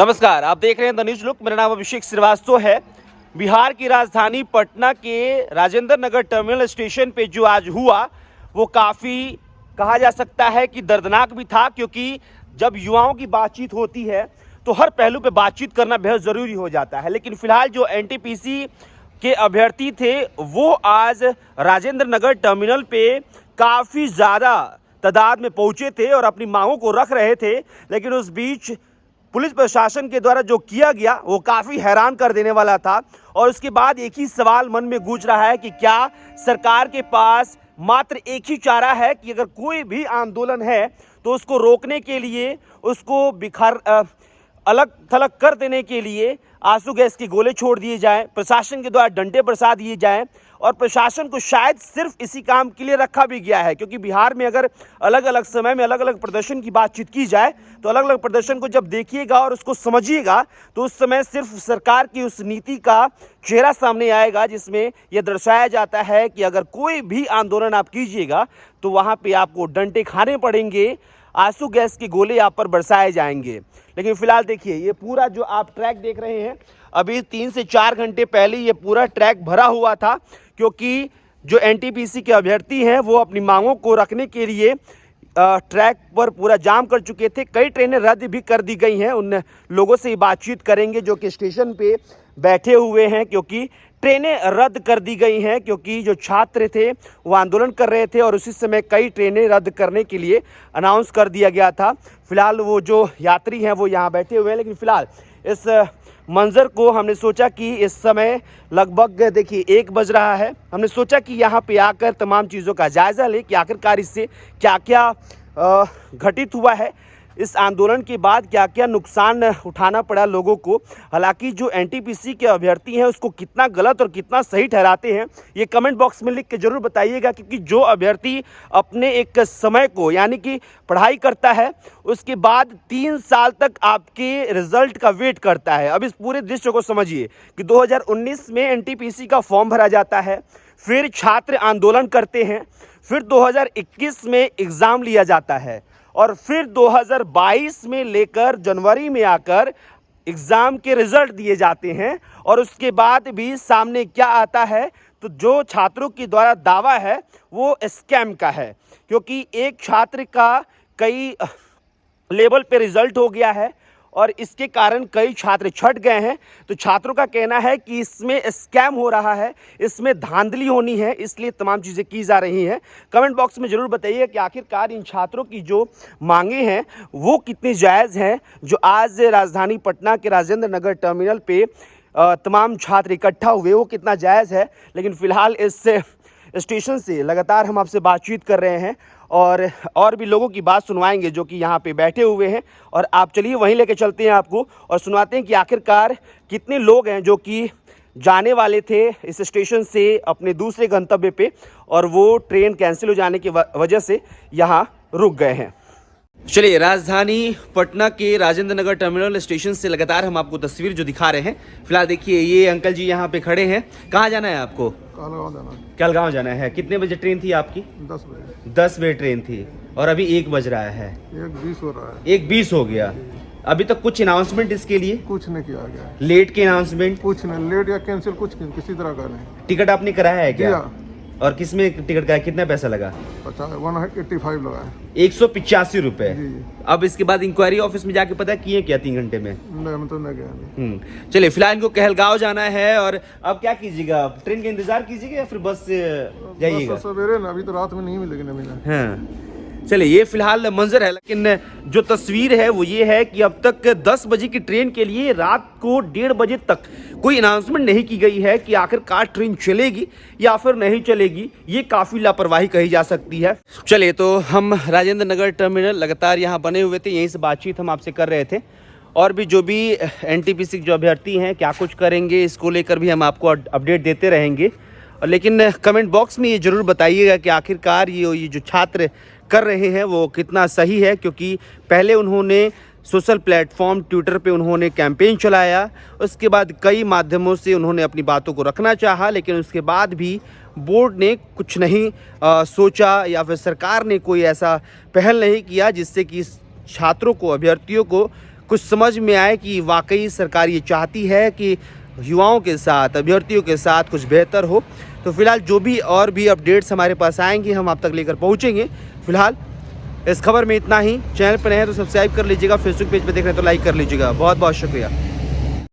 नमस्कार, आप देख रहे हैं द न्यूज लुक। मेरा नाम अभिषेक श्रीवास्तव है। बिहार की राजधानी पटना के राजेंद्र नगर टर्मिनल स्टेशन पे जो आज हुआ वो काफ़ी कहा जा सकता है कि दर्दनाक भी था, क्योंकि जब युवाओं की बातचीत होती है तो हर पहलू पे बातचीत करना बेहद ज़रूरी हो जाता है। लेकिन फिलहाल जो एनटीपीसी के अभ्यर्थी थे वो आज राजेंद्र नगर टर्मिनल पे काफ़ी ज़्यादा तादाद में पहुँचे थे और अपनी मांगों को रख रहे थे। लेकिन उस बीच पुलिस प्रशासन के द्वारा जो किया गया वो काफ़ी हैरान कर देने वाला था। और उसके बाद एक ही सवाल मन में गूंज रहा है कि क्या सरकार के पास मात्र एक ही चारा है कि अगर कोई भी आंदोलन है तो उसको रोकने के लिए, उसको अलग थलग कर देने के लिए आंसू गैस के गोले छोड़ दिए जाएं, प्रशासन के द्वारा डंडे बरसा दिए जाएं। और प्रशासन को शायद सिर्फ इसी काम के लिए रखा भी गया है, क्योंकि बिहार में अगर अलग अलग समय में अलग अलग प्रदर्शन की बातचीत की जाए तो अलग अलग प्रदर्शन को जब देखिएगा और उसको समझिएगा तो उस समय सिर्फ सरकार की उस नीति का चेहरा सामने आएगा, जिसमें यह दर्शाया जाता है कि अगर कोई भी आंदोलन आप कीजिएगा तो वहाँ पर आपको डंडे खाने पड़ेंगे, आंसू गैस के गोले यहाँ पर बरसाए जाएंगे। लेकिन फिलहाल देखिए, ये पूरा जो आप ट्रैक देख रहे हैं, अभी 3 से 4 घंटे पहले ये पूरा ट्रैक भरा हुआ था, क्योंकि जो एनटीपीसी के अभ्यर्थी हैं वो अपनी मांगों को रखने के लिए ट्रैक पर पूरा जाम कर चुके थे। कई ट्रेनें रद्द भी कर दी गई हैं। उन लोगों से बातचीत करेंगे जो कि स्टेशन पे बैठे हुए हैं, क्योंकि ट्रेनें रद्द कर दी गई हैं, क्योंकि जो छात्र थे वो आंदोलन कर रहे थे और उसी समय कई ट्रेनें रद्द करने के लिए अनाउंस कर दिया गया था। फिलहाल वो जो यात्री हैं वो यहाँ बैठे हुए हैं। लेकिन फिलहाल इस मंज़र को हमने सोचा कि इस समय लगभग देखिए 1 बज रहा है। हमने सोचा कि यहाँ पे आकर तमाम चीज़ों का जायज़ा लें कि आखिरकार इससे क्या क्या घटित हुआ है, इस आंदोलन के बाद क्या क्या नुकसान उठाना पड़ा लोगों को। हालांकि जो एनटीपीसी के अभ्यर्थी हैं उसको कितना गलत और कितना सही ठहराते हैं ये कमेंट बॉक्स में लिख के ज़रूर बताइएगा, क्योंकि जो अभ्यर्थी अपने एक समय को यानी कि पढ़ाई करता है उसके बाद 3 साल तक आपके रिजल्ट का वेट करता है। अब इस पूरे दृश्य को समझिए कि 2019 में एनटीपीसी का फॉर्म भरा जाता है, फिर छात्र आंदोलन करते हैं, फिर 2021 में एग्ज़ाम लिया जाता है और फिर 2022 में लेकर जनवरी में आकर एग्ज़ाम के रिज़ल्ट दिए जाते हैं। और उसके बाद भी सामने क्या आता है, तो जो छात्रों के द्वारा दावा है वो स्कैम का है, क्योंकि एक छात्र का कई लेवल पे रिज़ल्ट हो गया है और इसके कारण कई छात्र छट गए हैं। तो छात्रों का कहना है कि इसमें स्कैम हो रहा है, इसमें धांधली होनी है, इसलिए तमाम चीज़ें की जा रही हैं। कमेंट बॉक्स में ज़रूर बताइए कि आखिरकार इन छात्रों की जो मांगे हैं वो कितनी जायज़ हैं, जो आज राजधानी पटना के राजेंद्र नगर टर्मिनल पे तमाम छात्र इकट्ठा हुए वो कितना जायज़ है। लेकिन फ़िलहाल इस स्टेशन से लगातार हम आपसे बातचीत कर रहे हैं और भी लोगों की बात सुनवाएंगे जो कि यहाँ पे बैठे हुए हैं। और आप चलिए वहीं लेके चलते हैं आपको और सुनवाते हैं कि आखिरकार कितने लोग हैं जो कि जाने वाले थे इस स्टेशन से अपने दूसरे गंतव्य पे और वो ट्रेन कैंसिल हो जाने की वजह से यहाँ रुक गए हैं। चलिए, राजधानी पटना के राजेंद्र नगर टर्मिनल स्टेशन से लगातार हम आपको तस्वीर जो दिखा रहे हैं। फिलहाल देखिए, ये अंकल जी यहाँ पे खड़े हैं। कहाँ जाना है आपको? कहलगांव जाना है। कितने बजे ट्रेन थी आपकी? 10 बजे। 10 बजे ट्रेन थी और अभी 1 बज रहा है। 1:20 हो रहा है। 1:20 हो गया। अभी तक कुछ अनाउंसमेंट इसके लिए? कुछ नहीं किया गया। लेट के अनाउंसमेंट? कुछ नहीं, लेट या कैंसिल कुछ नहीं, किसी तरह का नहीं। टिकट आपने कराया है क्या? और किस में टिकट का कितना पैसा लगा? 185 लगा है। 185 रुपए। जी। अब इसके बाद इंक्वायरी ऑफिस में जाके पता किए क्या 3 घंटे में? नहीं, मैं तो नहीं गया। चलिए, फिलहाल इनको कहलगांव जाना है। और अब क्या कीजिएगा? ट्रेन का इंतजार कीजिएगा या फिर बस से जाइएगा? सवेरे ना, अभी तो रात में नहीं मिलेगी ना मिला। हाँ, चलिए, ये फिलहाल मंजर है। लेकिन जो तस्वीर है वो ये है कि अब तक 10 बजे की ट्रेन के लिए रात को 1:30 बजे तक कोई अनाउंसमेंट नहीं की गई है कि आखिरकार ट्रेन चलेगी या फिर नहीं चलेगी। ये काफ़ी लापरवाही कही जा सकती है। चलिए, तो हम राजेंद्र नगर टर्मिनल लगातार यहाँ बने हुए थे, यहीं से बातचीत हम आपसे कर रहे थे। और भी जो भी एनटीपीसी जो अभ्यर्थी हैं क्या कुछ करेंगे इसको लेकर भी हम आपको अपडेट देते रहेंगे। लेकिन कमेंट बॉक्स में ये ज़रूर बताइएगा कि आखिरकार ये जो छात्र कर रहे हैं वो कितना सही है, क्योंकि पहले उन्होंने सोशल प्लेटफॉर्म ट्विटर पे उन्होंने कैंपेन चलाया, उसके बाद कई माध्यमों से उन्होंने अपनी बातों को रखना चाहा, लेकिन उसके बाद भी बोर्ड ने कुछ नहीं सोचा या फिर सरकार ने कोई ऐसा पहल नहीं किया जिससे कि छात्रों को, अभ्यर्थियों को कुछ समझ में आए कि वाकई सरकार ये चाहती है कि युवाओं के साथ, अभ्यर्थियों के साथ कुछ बेहतर हो। तो फिलहाल जो भी और भी अपडेट्स हमारे पास आएंगे हम आप तक लेकर पहुंचेंगे। फिलहाल इस खबर में इतना ही। चैनल पर नए हैं तो सब्सक्राइब कर लीजिएगा, फेसबुक पेज पर देख रहे हैं तो लाइक कर लीजिएगा। बहुत बहुत शुक्रिया।